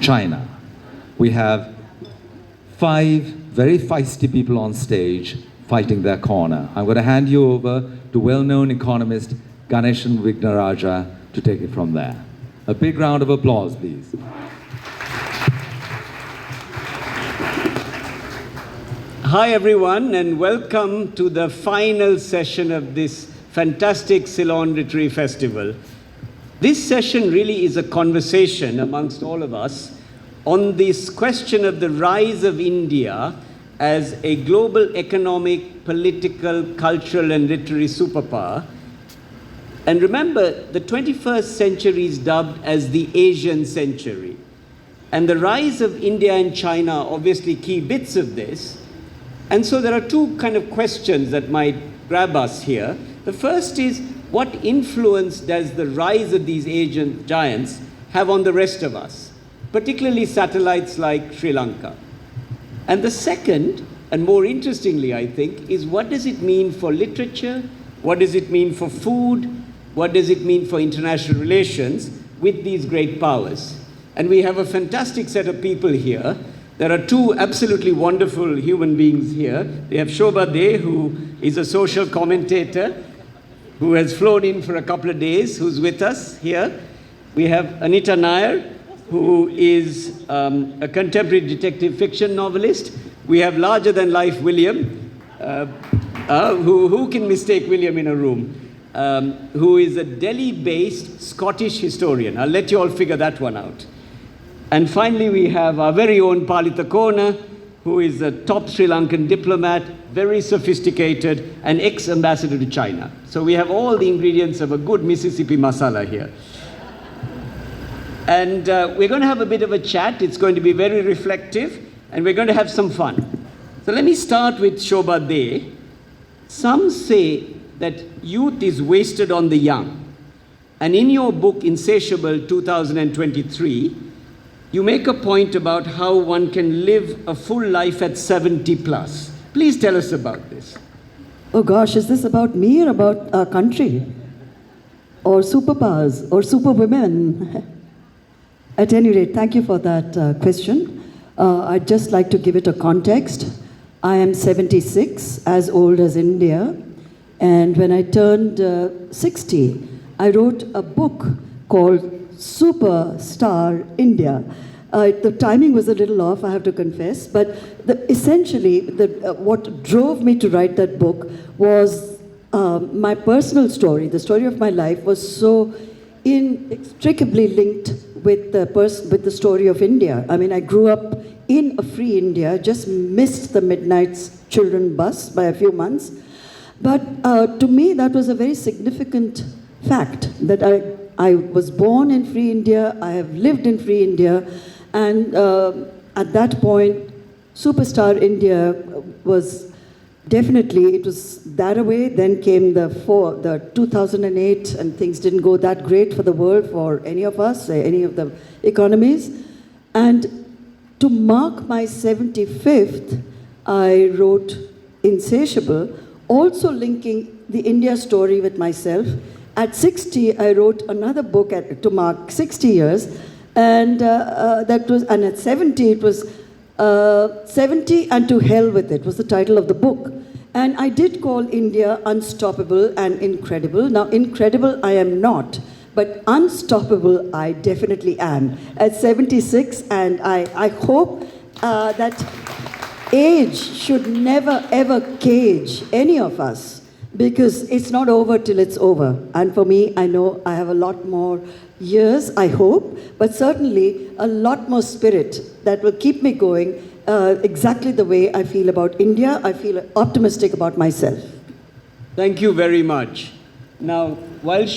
China. We have 5 very feisty people on stage fighting their corner. I'm going to hand you over to well-known economist Ganeshan Vignarajah to take it from there. A big round of applause, please. Hi everyone, and welcome to the final session of this fantastic Ceylon Literary Festival. This session really is a conversation amongst all of us on this question of the rise of India as a global economic, political, cultural and literary superpower. And remember, the 21st century is dubbed as the Asian century. And the rise of India and China are obviously key bits of this. And so there are two kind of questions that might grab us here. The first is, what influence does the rise of these Asian giants have on the rest of us, particularly satellites like Sri Lanka? And the second, and more interestingly I think, is what does it mean for literature? What does it mean for food? What does it mean for international relations with these great powers? And we have a fantastic set of people here. There are two absolutely wonderful human beings here. We have Shobha De, who is a social commentator, who has flown in for a couple of days, who's with us here. We have Anita Nair, who is a contemporary detective fiction novelist. We have larger-than-life William, who can mistake William in a room, who is a Delhi-based Scottish historian. I'll let you all figure that one out. And finally, we have our very own Palitha Kona, who is a top Sri Lankan diplomat, very sophisticated, and ex-ambassador to China. So we have all the ingredients of a good Mississippi masala here. And we're going to have a bit of a chat. It's going to be very reflective, and we're going to have some fun. So let me start with Shobha De. Some say that youth is wasted on the young. And in your book, Insatiable 2023, you make a point about how one can live a full life at 70 plus. Please tell us about this. Oh gosh, is this about me or about our country? Or superpowers or superwomen? At any rate, thank you for that question. I'd just like to give it a context. I am 76, as old as India. And when I turned 60, I wrote a book called Superstar India. The timing was a little off, I have to confess, but essentially what drove me to write that book was my personal story. The story of my life was so inextricably linked with the story of India. I mean, I grew up in a free India, just missed the Midnight's children bus by a few months. But to me, that was a very significant fact, that I was born in free India, I have lived in free India, and at that point, Superstar India was definitely, it was that away. Then came the 2008, and things didn't go that great for the world, for any of us, any of the economies. And to mark my 75th, I wrote Insatiable, also linking the India story with myself. At 60, I wrote another book to mark 60 years, and and at 70, it was 70 and to hell with it was the title of the book. And I did call India unstoppable and incredible. Now, incredible I am not, but unstoppable I definitely am at 76, and I hope that age should never ever cage any of us, because it's not over till it's over. And for me, I know I have a lot more years, I hope, but certainly a lot more spirit that will keep me going exactly the way I feel about India. I feel optimistic about myself. Thank you very much. Now, while